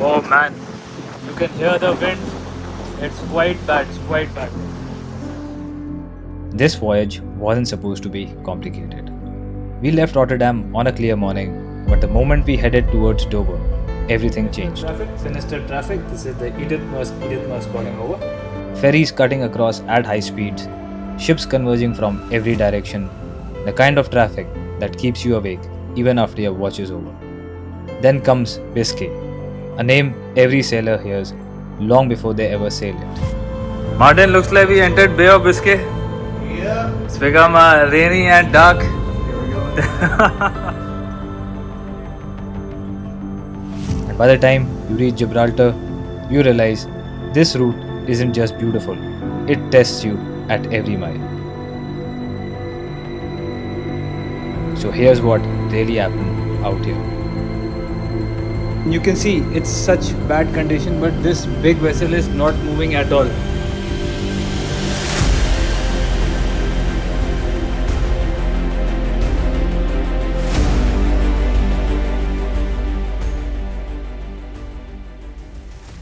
Oh man, you can hear the wind. It's quite bad. It's quite bad. This voyage wasn't supposed to be complicated. We left Rotterdam on a clear morning, but the moment we headed towards Dover, everything changed. Sinister traffic. This is the Edith Musk calling over. Ferries cutting across at high speeds, ships converging from every direction, the kind of traffic that keeps you awake even after your watch is over. Then comes Biscay, a name every sailor hears long before they ever sail it. Martin, looks like we entered Bay of Biscay. Yeah. It's become rainy and dark. And by the time you reach Gibraltar, you realize this route isn't just beautiful, it tests you at every mile. So here's what really happened out here. You can see it's such bad condition, but this big vessel is not moving at all.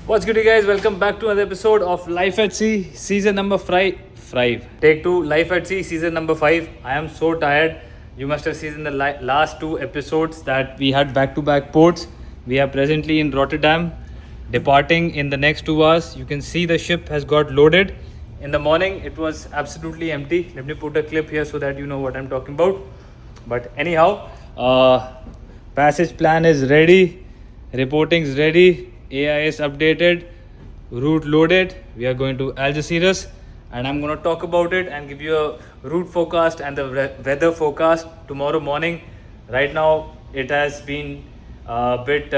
What's good, you guys? Welcome back to another episode of Life at Sea, season number 5. Take 2, Life at Sea, season number 5. I am so tired. You must have seen in the last 2 episodes that we had back-to-back ports. We are presently in Rotterdam, departing in the next 2 hours. You can see the ship has got loaded. In the morning, it was absolutely empty. Let me put a clip here so that you know what I'm talking about. But anyhow, passage plan is ready, reporting is ready, AIS updated, route loaded. We are going to Algeciras and I'm going to talk about it and give you a route forecast and the weather forecast tomorrow morning. Right now, it has been a bit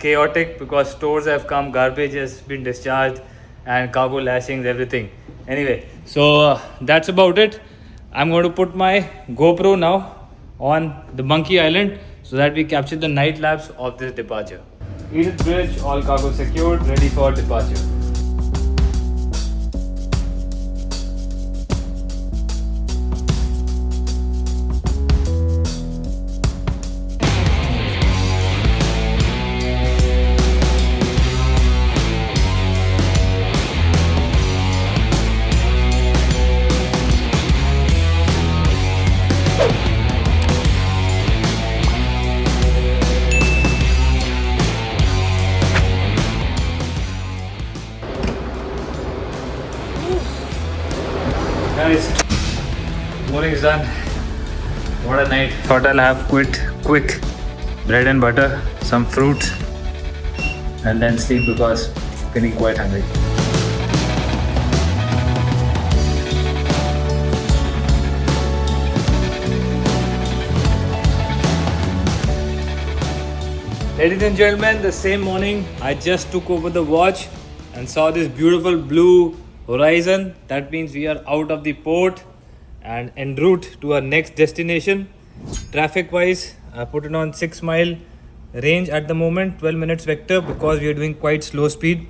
chaotic because stores have come, garbage has been discharged, and cargo lashings, everything. Anyway, so that's about it. I'm going to put my GoPro now on the Monkey Island so that we capture the night lapse of this departure. Edith Bridge, all cargo secured, ready for departure. Guys, morning is done. What a night. Thought I'll have quick bread and butter, some fruits, and then sleep because I'm feeling quite hungry. Ladies and gentlemen, the same morning I just took over the watch and saw this beautiful blue horizon. That means we are out of the port and en route to our next destination. Traffic wise, I put it on 6-mile range at the moment, 12 minutes vector, because we are doing quite slow speed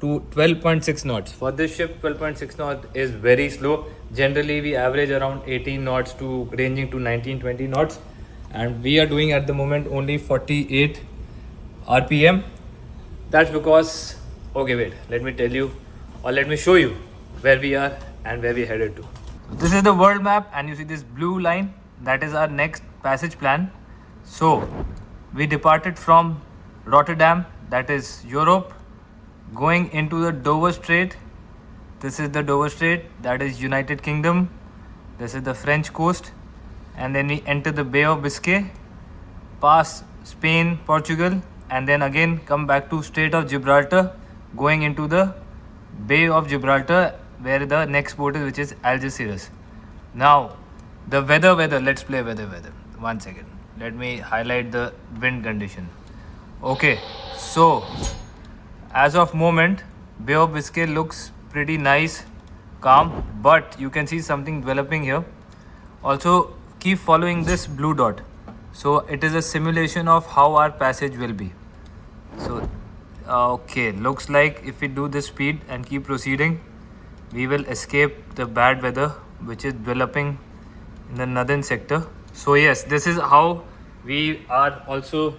to 12.6 knots. For this ship, 12.6 knots is very slow. Generally, we average around 18 knots to ranging to 19-20 knots, and we are doing at the moment only 48 RPM. That's because, okay, wait, let me tell you, or let me show you where we are and where we headed to. This is the world map, and you see this blue line, that is our next passage plan. So we departed from Rotterdam, that is Europe, going into the Dover Strait. This is the Dover Strait, that is United Kingdom. This is the French coast, and then we enter the Bay of Biscay, pass Spain, Portugal, and then again come back to Strait of Gibraltar, going into the Bay of Gibraltar, where the next port is, which is Algeciras. Now, the weather, let's play weather. 1 second. Let me highlight the wind condition. Okay, so as of moment, Bay of Biscay looks pretty nice, calm, but you can see something developing here. Also, keep following this blue dot. So it is a simulation of how our passage will be. So okay, looks like if we do this speed and keep proceeding, we will escape the bad weather which is developing in the northern sector. So yes, this is how we are also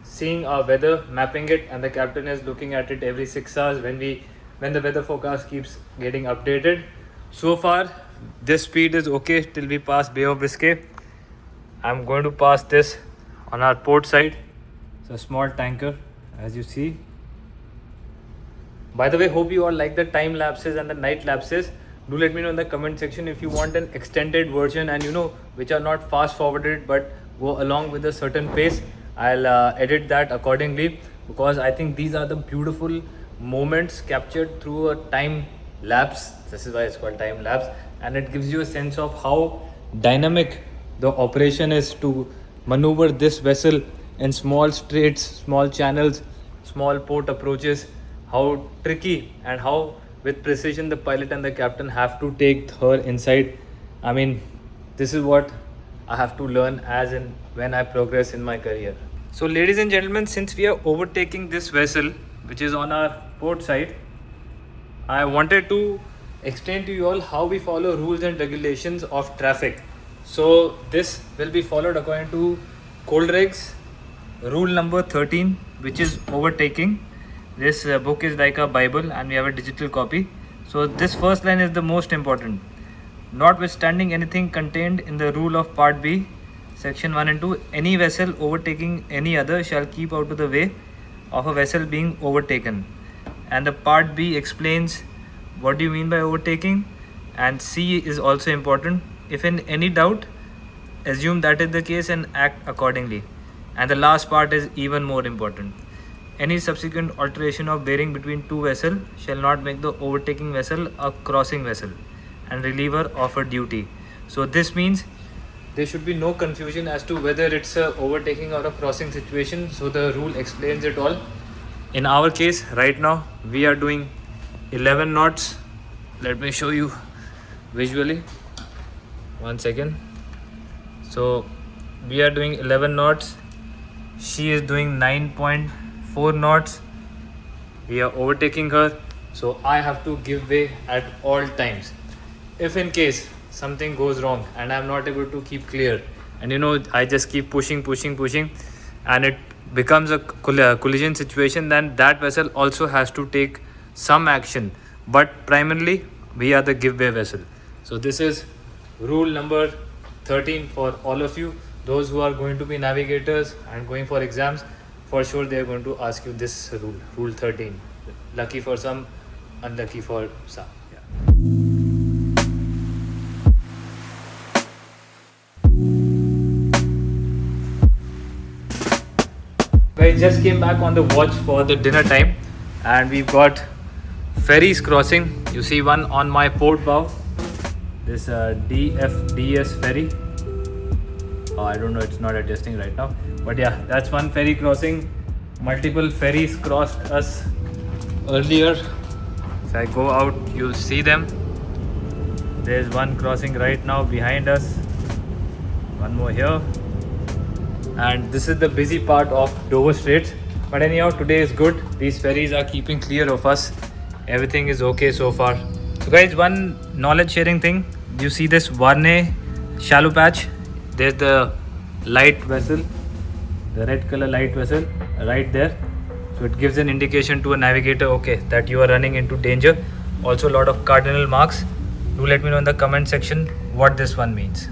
seeing our weather, mapping it, and the captain is looking at it every 6 hours when the weather forecast keeps getting updated. So far, this speed is okay till we pass Bay of Biscay. I'm going to pass this on our port side. It's a small tanker, as you see. By the way, hope you all like the time lapses and the night lapses. Do let me know in the comment section if you want an extended version and which are not fast forwarded but go along with a certain pace. I'll edit that accordingly, because I think these are the beautiful moments captured through a time lapse. This is why it's called time lapse, and it gives you a sense of how dynamic the operation is to maneuver this vessel in small straits, small channels, small port approaches. How tricky and how with precision the pilot and the captain have to take her inside. I mean, this is what I have to learn as in when I progress in my career. So ladies and gentlemen, since we are overtaking this vessel which is on our port side, I wanted to explain to you all how we follow rules and regulations of traffic. So this will be followed according to Cold Regs rule number 13, which is overtaking. This book is like a Bible and we have a digital copy. So this first line is the most important. Notwithstanding anything contained in the rule of part B, section 1 and 2, any vessel overtaking any other shall keep out of the way of a vessel being overtaken. And the part B explains what do you mean by overtaking, and C is also important. If in any doubt, assume that is the case and act accordingly. And the last part is even more important. Any subsequent alteration of bearing between two vessels shall not make the overtaking vessel a crossing vessel and reliever of her duty. So this means there should be no confusion as to whether it's a overtaking or a crossing situation. So the rule explains it all. In our case, right now we are doing 11 knots. Let me show you visually. 1 second. So we are doing 11 knots. She is doing 9.4 knots. We are overtaking her, so I have to give way at all times. If in case something goes wrong and I'm not able to keep clear, and I just keep pushing and it becomes a collision situation, then that vessel also has to take some action, but primarily we are the give way vessel. So this is rule number 13 for all of you. Those who are going to be navigators and going for exams, for sure they are going to ask you this rule 13. Lucky for some, unlucky for some. Yeah. I just came back on the watch for the dinner time, and we've got ferries crossing. You see one on my port bow, this DFDS ferry. I don't know, it's not adjusting right now, but yeah, that's one ferry crossing. Multiple ferries crossed us earlier. If I go out, you'll see them. There's one crossing right now behind us, one more here, and this is the busy part of Dover Strait. But anyhow, today is good. These ferries are keeping clear of us. Everything is okay so far. So guys, one knowledge sharing thing. You see this Varney shallow patch? There's the light vessel, the red color light vessel right there. So it gives an indication to a navigator, okay, that you are running into danger. Also a lot of cardinal marks. Do let me know in the comment section what this one means.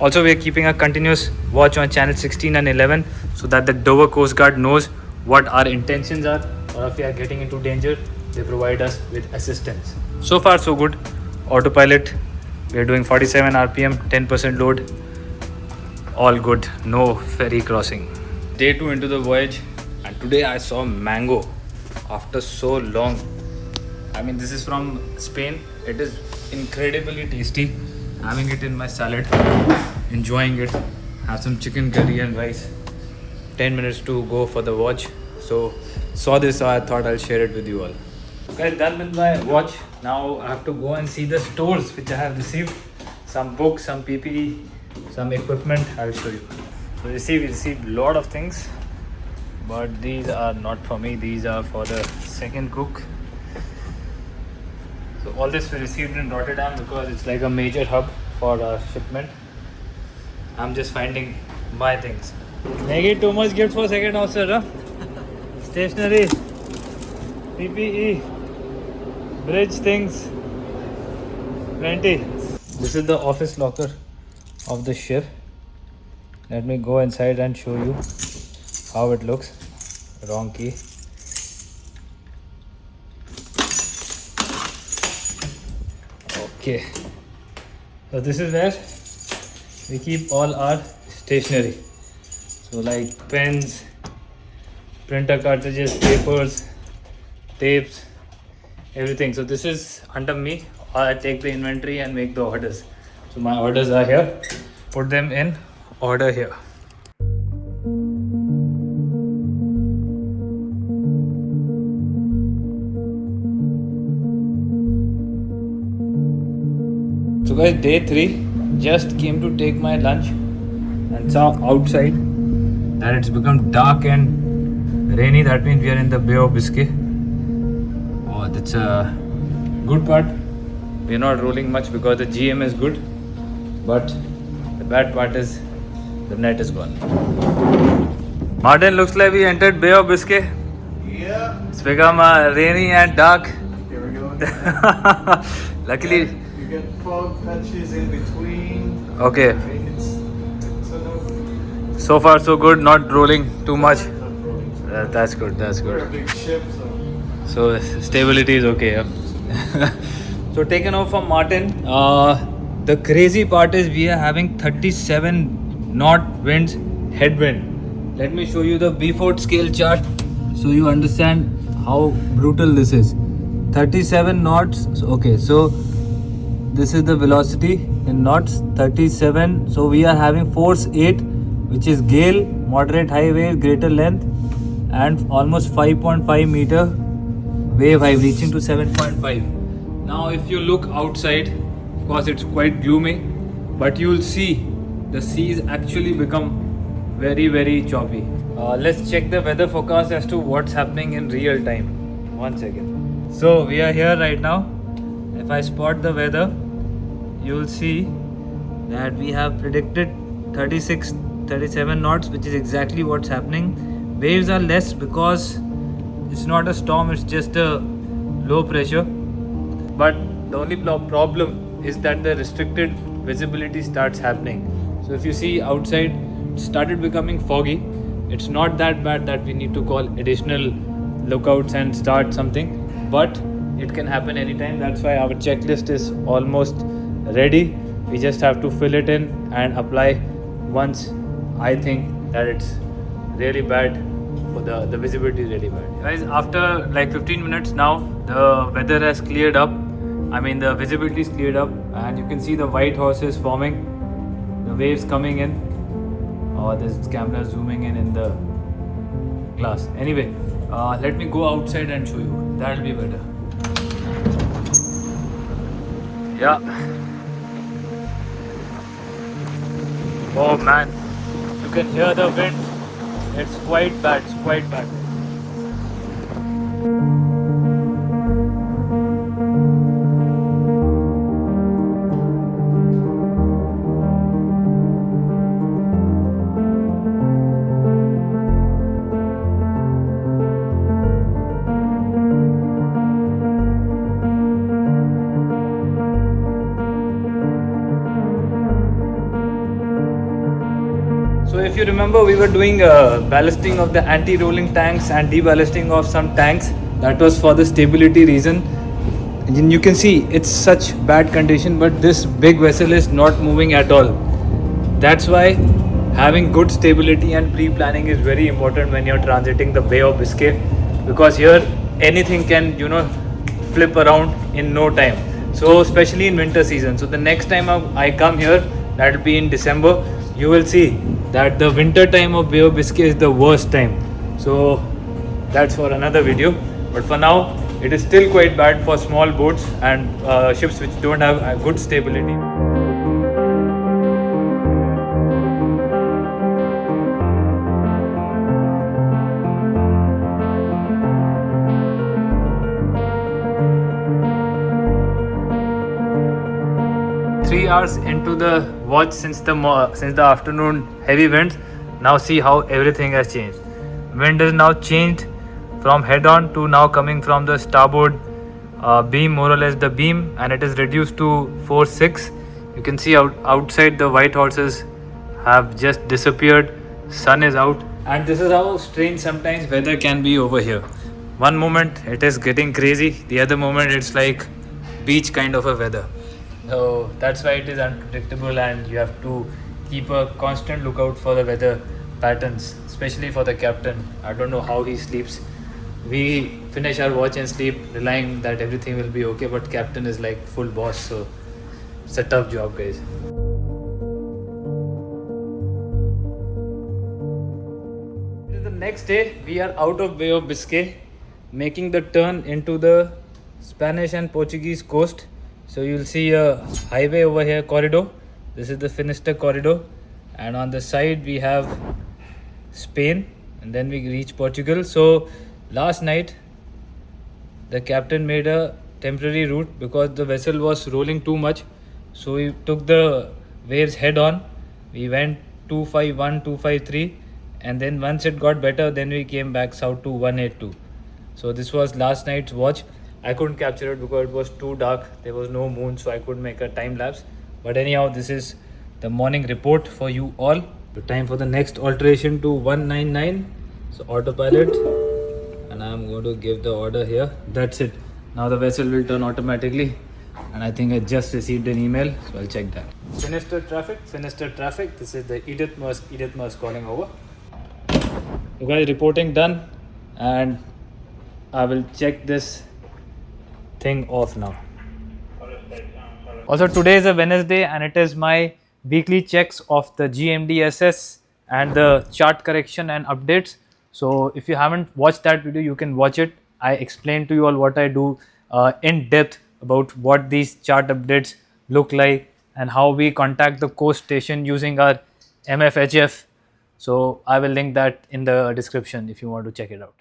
Also, we are keeping a continuous watch on channel 16 and 11 so that the Dover Coast Guard knows what our intentions are, or if we are getting into danger, they provide us with assistance. So far so good. Autopilot, we are doing 47 rpm, 10% load. All good, no ferry crossing. Day 2 into the voyage, and today I saw mango after so long. I mean, this is from Spain. It is incredibly tasty. Having it in my salad, enjoying it. Have some chicken curry and rice. 10 minutes to go for the watch. So saw this, so I thought I'll share it with you all. Guys, done with my watch. Now I have to go and see the stores which I have received. Some books, some PPE, some equipment. I'll show you. So we received a lot of things, but these are not for me. These are for the second cook. So all this we received in Rotterdam because it's like a major hub for shipment. I'm just finding my things. Make it too much gift for second officer, huh? Stationery, PPE, bridge things, plenty. This is the office locker of the ship. Let me go inside and show you how it looks. Wrong key. Okay. So this is where we keep all our stationery. So like pens, printer cartridges, papers, tapes, everything. So this is under me. I take the inventory and make the orders. So my orders are here. Put them in order here. So guys, day 3, just came to take my lunch and saw outside that it's become dark and rainy. That means we are in the Bay of Biscay. Oh, that's a good part. We're not rolling much because the GM is good, but the bad part is the net is gone. Martin, looks like we entered Bay of Biscay. Yeah. It's become rainy and dark. Here we go. Luckily. You get fog patches in between. Okay. So no. So far so good. Not rolling too much. Not rolling. That's good. That's We're a good. big ship, so. So stability is okay. Yeah? So taken off from Martin. The crazy part is we are having 37 knot winds headwind. Let me show you the B4 scale chart so you understand how brutal this is. 37 knots. Okay, so this is the velocity in knots, 37. So we are having force 8, which is gale, moderate high wave, greater length, and almost 5.5 meter wave height, reaching to 7.5. Now if you look outside, of course it's quite gloomy, but you'll see the seas actually become very choppy. Let's check the weather forecast as to what's happening in real time. 1 second. So we are here right now. If I spot the weather, you'll see that we have predicted 37 knots, which is exactly what's happening. Waves are less because it's not a storm, it's just a low pressure. But the only problem is that the restricted visibility starts happening. So if you see outside, it started becoming foggy. It's not that bad that we need to call additional lookouts and start something, but it can happen anytime. That's why our checklist is almost ready. We just have to fill it in and apply once I think that it's really bad. For the visibility is really bad. Guys, after like 15 minutes now, the weather has cleared up. I mean the visibility is cleared up and you can see the white horses forming, the waves coming in. Oh, this camera zooming in the glass. Anyway, let me go outside and show you. That'll be better. Yeah. Oh man, you can hear the wind. It's quite bad. It's quite bad. So if you remember, we were doing ballasting of the anti-rolling tanks and deballasting of some tanks. That was for the stability reason. And you can see it's such bad condition, but this big vessel is not moving at all. That's why having good stability and pre-planning is very important when you're transiting the Bay of Biscay, because here anything can flip around in no time. So especially in winter season. So the next time I come here, that will be in December, you will see that the winter time of Bay of Biscay is the worst time. So that's for another video. But for now, it is still quite bad for small boats and ships which don't have a good stability. 3 hours into the watch since the afternoon heavy winds. Now see how everything has changed. Wind is now changed from head on to now coming from the starboard beam, more or less the beam, and it is reduced to 4-6. You can see outside the white horses have just disappeared. Sun is out, and this is how strange sometimes weather can be over here. One moment it is getting crazy, the other moment it's like beach kind of a weather. So that's why it is unpredictable, and you have to keep a constant lookout for the weather patterns, especially for the captain. I don't know how he sleeps. We finish our watch and sleep relying that everything will be okay, but captain is like full boss, so it's a tough job, guys. This is the next day. We are out of Bay of Biscay, making the turn into the Spanish and Portuguese coast. So you'll see a highway over here, corridor. This is the Finisterre corridor, and on the side we have Spain, and then we reach Portugal. So last night the captain made a temporary route because the vessel was rolling too much, so we took the waves head on. We went 251, 253, and then once it got better, then we came back south to 182. So this was last night's watch. I couldn't capture it because it was too dark. There was no moon, so I couldn't make a time lapse. But anyhow, this is the morning report for you all. So time for the next alteration to 199. So autopilot, and I'm going to give the order here. That's it. Now the vessel will turn automatically, and I think I just received an email, so I'll check that. Finisterre traffic. This is the Edith Merckx calling over. You guys, reporting done, and I will check this thing off now. Also, today is a Wednesday, and it is my weekly checks of the GMDSS and the chart correction and updates. So if you haven't watched that video, you can watch it. I explain to you all what I do in depth about what these chart updates look like and how we contact the coast station using our MFHF. So I will link that in the description if you want to check it out.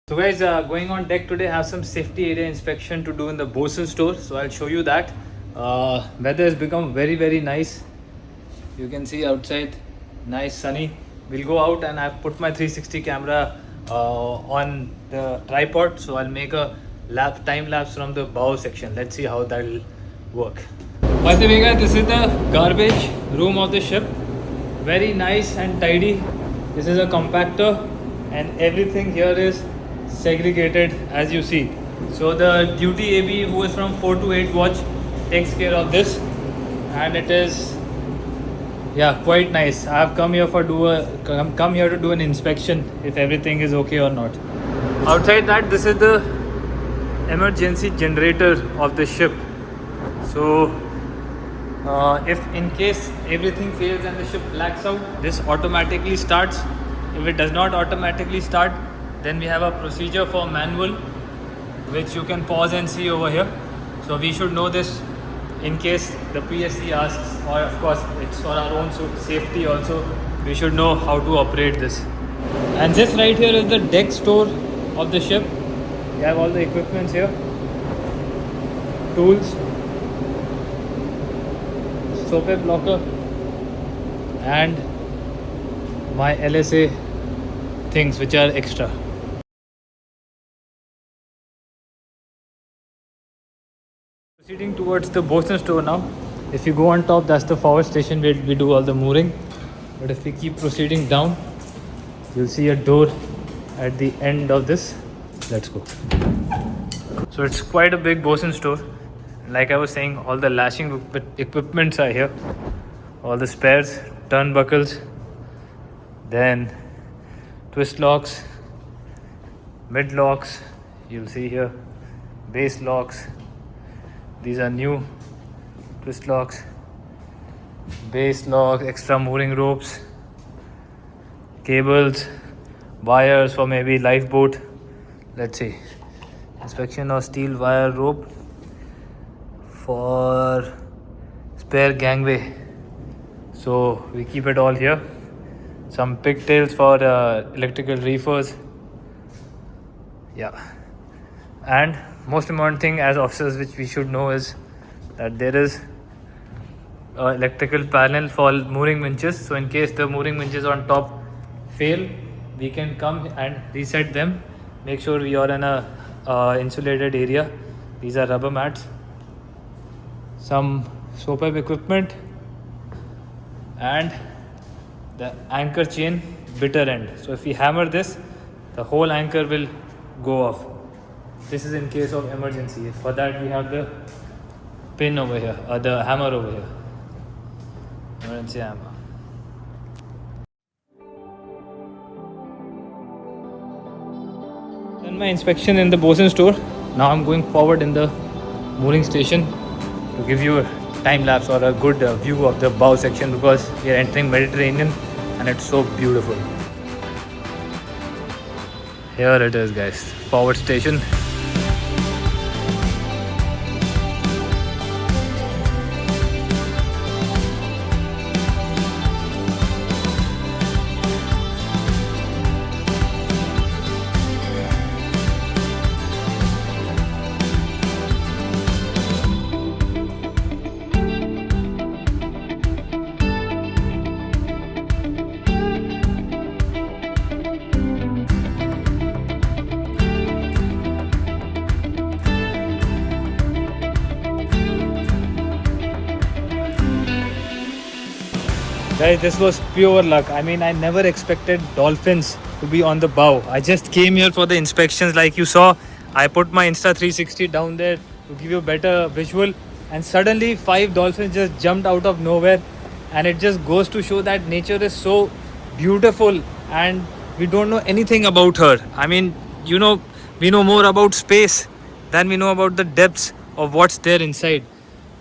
So guys, going on deck today, have some safety area inspection to do in the bosun store. So I'll show you that. Weather has become very nice. You can see outside, nice sunny. We'll go out, and I've put my 360 camera on the tripod. So I'll make a time lapse from the bow section. Let's see how that will work. By the way guys, this is the garbage room of the ship. Very nice and tidy. This is a compactor, and everything here is segregated as you see. So the duty AB, who is from 4 to 8 watch, takes care of this, and it is quite nice. I have come here to do an inspection if everything is okay or not. Outside that, this is the emergency generator of the ship. So if in case everything fails and the ship blacks out, this automatically starts. If it does not automatically start, then we have a procedure for manual, which you can pause and see over here. So we should know this in case the PSC asks, or of course it's for our own safety also. We should know how to operate this. And this right here is the deck store of the ship. We have all the equipments here, tools, soap blocker, and my LSA things which are extra. Proceeding towards the bosun store now. If you go on top, that's the forward station where we do all the mooring. But if we keep proceeding down, you'll see a door at the end of this. Let's go. So it's quite a big bosun store. Like I was saying, all the lashing equipments are here. All the spares, turnbuckles, then twist locks, mid locks, you'll see here, base locks. These are new twist locks, base locks, extra mooring ropes, cables, wires for maybe lifeboat. Let's see, inspection of steel wire rope for spare gangway. So we keep it all here. Some pigtails for electrical reefers. And most important thing as officers which we should know is that there is electrical panel for mooring winches. So in case the mooring winches on top fail, we can come and reset them. Make sure we are in a insulated area. These are rubber mats. Some soap equipment and the anchor chain bitter end. So if we hammer this, the whole anchor will go off. This is in case of emergency. For that we have the pin over here, or the hammer over here. Emergency hammer. Done my inspection in the bosun store. Now I'm going forward in the mooring station to give you a time lapse or a good view of the bow section, because we are entering Mediterranean and it's so beautiful. Here it is, guys, forward station. Guys, this was pure luck. I mean, I never expected dolphins to be on the bow. I just came here for the inspections, like you saw. I put my Insta360 down there to give you a better visual, and suddenly 5 dolphins just jumped out of nowhere. And it just goes to show that nature is so beautiful and we don't know anything about her. I mean, you know, we know more about space than we know about the depths of what's there inside.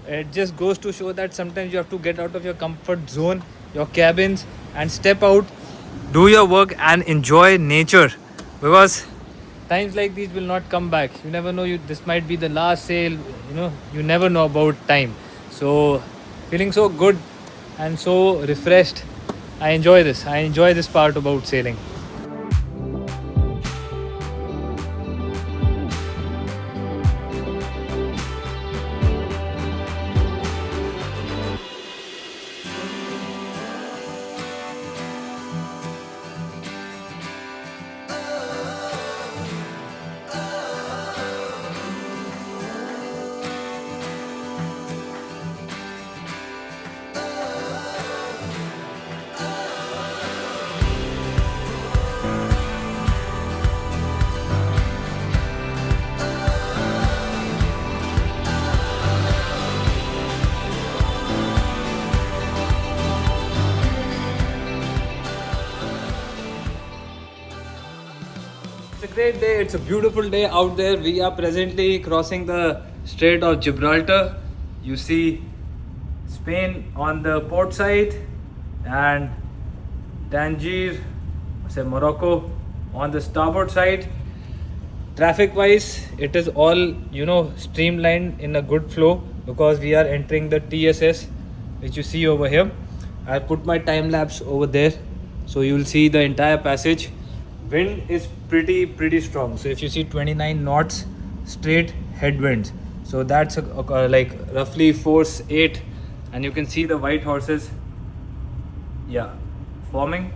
It just goes to show that sometimes you have to get out of your comfort zone, your cabins, and step out, do your work and enjoy nature, because times like these will not come back. You never know, this might be the last sail, you know, you never know about time. So feeling so good and so refreshed. I enjoy this part about sailing. It's a great day. It's a beautiful day out there. We are presently crossing the Strait of Gibraltar. You see Spain on the port side and Tangier, Morocco on the starboard side. Traffic wise, it is all, you know, streamlined in a good flow, because we are entering the TSS, which you see over here. I put my time lapse over there, so you will see the entire passage. Wind is pretty strong. So if you see 29 knots straight headwinds, so that's like roughly force 8, and you can see the white horses, yeah, forming.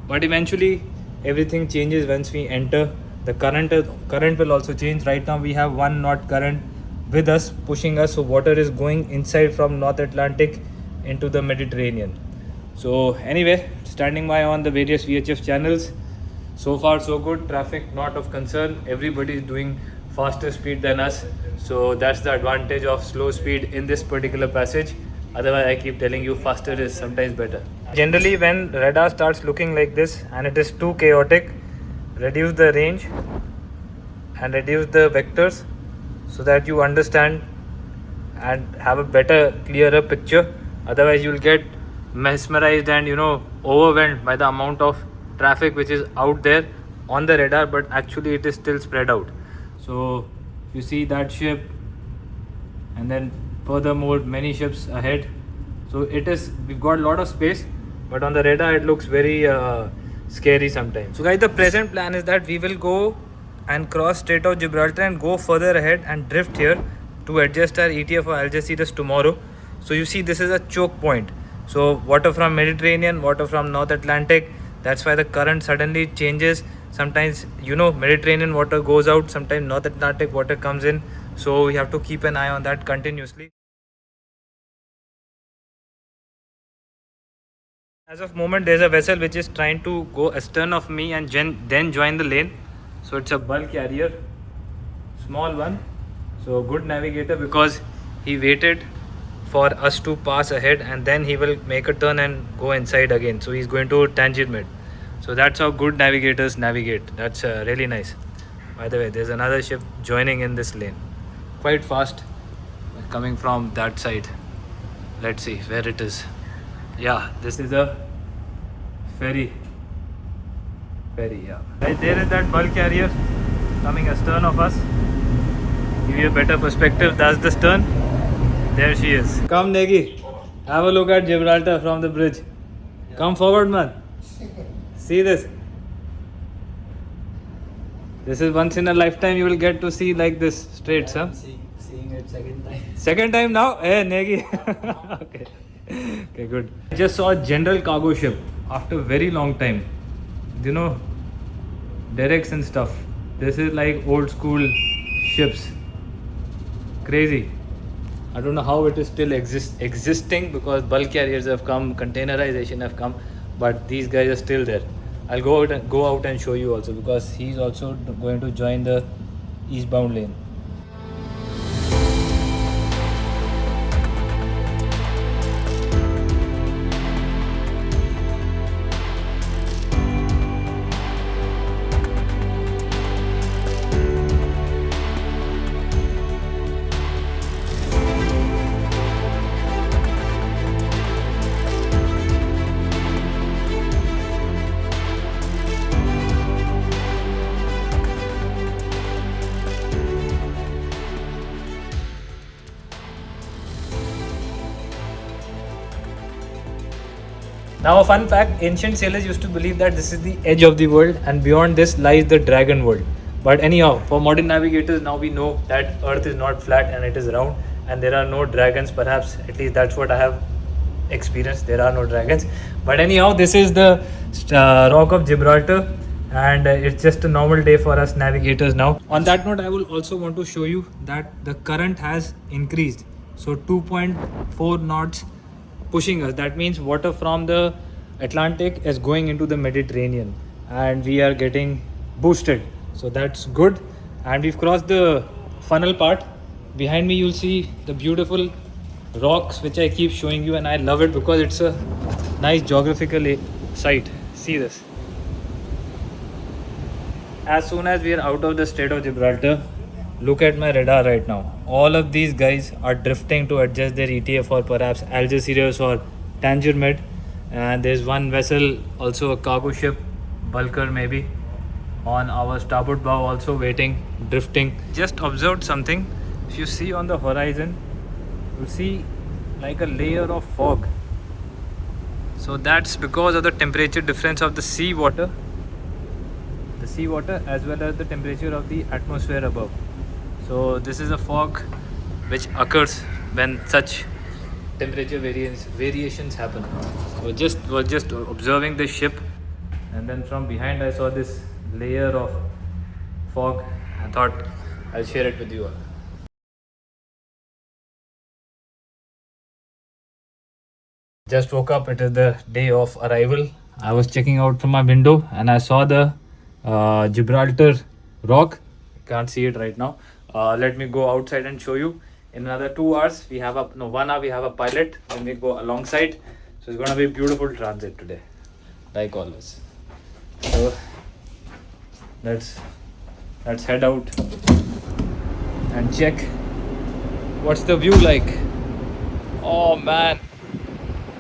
But eventually everything changes once we enter. The current will also change. Right now we have 1 knot current with us, pushing us, so water is going inside from North Atlantic into the Mediterranean. So anyway, standing by on the various VHF channels. So far so good. Traffic not of concern. Everybody is doing faster speed than us, so that's the advantage of slow speed in this particular passage. Otherwise, I keep telling you, faster is sometimes better. Generally, when radar starts looking like this and it is too chaotic, reduce the range and reduce the vectors, so that you understand and have a better, clearer picture. Otherwise, you will get mesmerized and, you know, overwhelmed by the amount of traffic which is out there on the radar, but actually it is still spread out. So you see that ship, and then furthermore many ships ahead. So we've got a lot of space, but on the radar it looks very scary sometimes. So guys, the present plan is that we will go and cross Strait of Gibraltar and go further ahead and drift here to adjust our ETA for Algeciras tomorrow. So you see this is a choke point. So water from Mediterranean, water from North Atlantic, that's why the current suddenly changes. Sometimes Mediterranean water goes out, sometimes North Atlantic water comes in, so we have to keep an eye on that continuously. As of moment, there's a vessel which is trying to go astern of me and then join the lane. So it's a bulk carrier, small one. So good navigator, because he waited for us to pass ahead and then he will make a turn and go inside again. So he's going to tangent mid. So that's how good navigators navigate. That's really nice. By the way, there's another ship joining in this lane, quite fast, coming from that side. Let's see where it is. Yeah, this is a ferry. Yeah. Right there is that bulk carrier coming astern of us. Give you a better perspective. That's the stern. There she is. Come, Negi. Have a look at Gibraltar from the bridge. Come forward, man. See this. This is once in a lifetime you will get to see like this straits, huh? Seeing it second time. Second time now? Hey, Negi. Okay. Okay, good. I just saw a general cargo ship after a very long time. You know, derricks and stuff. This is like old school ships. Crazy. I don't know how it is still existing, because bulk carriers have come, containerization have come, but these guys are still there. I'll go out and show you also, because he's also going to join the eastbound lane. Now a fun fact, ancient sailors used to believe that this is the edge of the world and beyond this lies the dragon world. But anyhow, for modern navigators, now we know that Earth is not flat and it is round, and there are no dragons. Perhaps, at least that's what I have experienced, there are no dragons. But anyhow, this is the Rock of Gibraltar, and it's just a normal day for us navigators now. On that note, I will also want to show you that the current has increased. So 2.4 knots pushing us. That means water from the Atlantic is going into the Mediterranean and we are getting boosted. So that's good. And we've crossed the funnel part. Behind me you'll see the beautiful rocks which I keep showing you, and I love it because it's a nice geographical site. See this. As soon as we are out of the Strait of Gibraltar, look at my radar right now. All of these guys are drifting to adjust their ETA for perhaps Algeciras or Tangier Med. And there's one vessel, also a cargo ship, bulker maybe, on our starboard bow also waiting, drifting. Just observed something. If you see on the horizon, you'll see like a layer of fog. So that's because of the temperature difference of the sea water as well as the temperature of the atmosphere above. So this is a fog which occurs when such temperature variations happen. So was just observing the ship, and then from behind I saw this layer of fog. I thought I'll share it with you all. Just woke up. It is the day of arrival. I was checking out from my window and I saw the Gibraltar rock. Can't see it right now. Let me go outside and show you. In another 2 hours we have 1 hour we have a pilot, then we go alongside. So it's going to be a beautiful transit today, like always. So let's head out and check what's the view like. Oh man.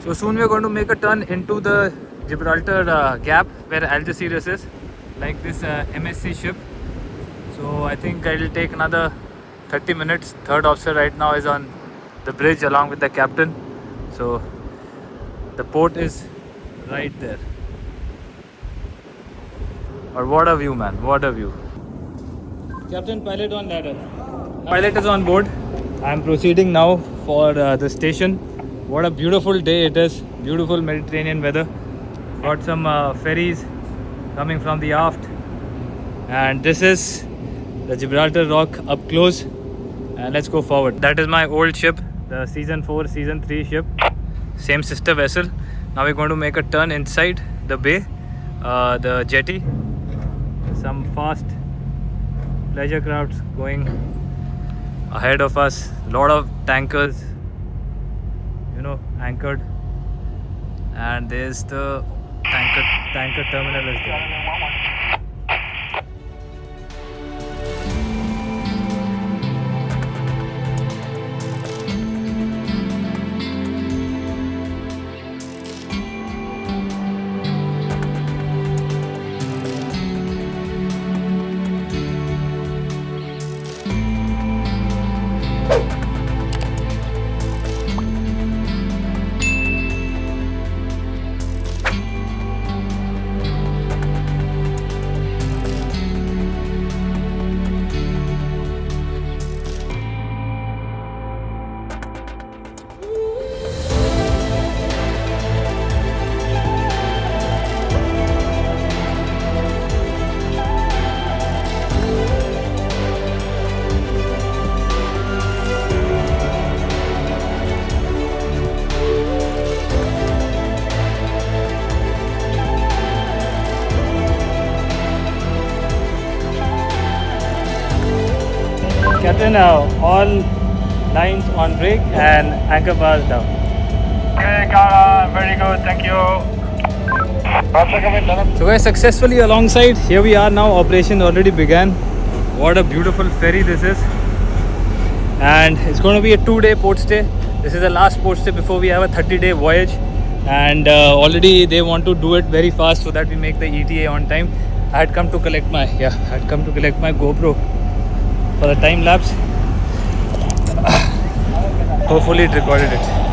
So soon we are going to make a turn into the Gibraltar gap where Algeciras is, like this MSC ship. So I think it'll take another 30 minutes. Third officer right now is on the bridge along with the captain. So the port is right there. Or what a view, man, what a view. Captain, pilot on ladder. Pilot is on board. I am proceeding now for the station. What a beautiful day it is. Beautiful Mediterranean weather. Got some ferries coming from the aft. And this is the Gibraltar Rock up close. And let's go forward. That is my old ship, the season 4, season 3 ship. Same sister vessel. Now we're going to make a turn inside the bay, the jetty. Some fast pleasure crafts going ahead of us. Lot of tankers, anchored. And there's the tanker terminal is there. Captain, all lines on break and anchor bars down. Okay, Kara, very good, thank you. So guys, successfully alongside. Here we are now. Operation already began. What a beautiful ferry this is. And it's going to be a 2-day port stay. This is the last port stay before we have a 30-day voyage. And already they want to do it very fast so that we make the ETA on time. I had come to collect my GoPro for the time lapse. Hopefully it recorded it.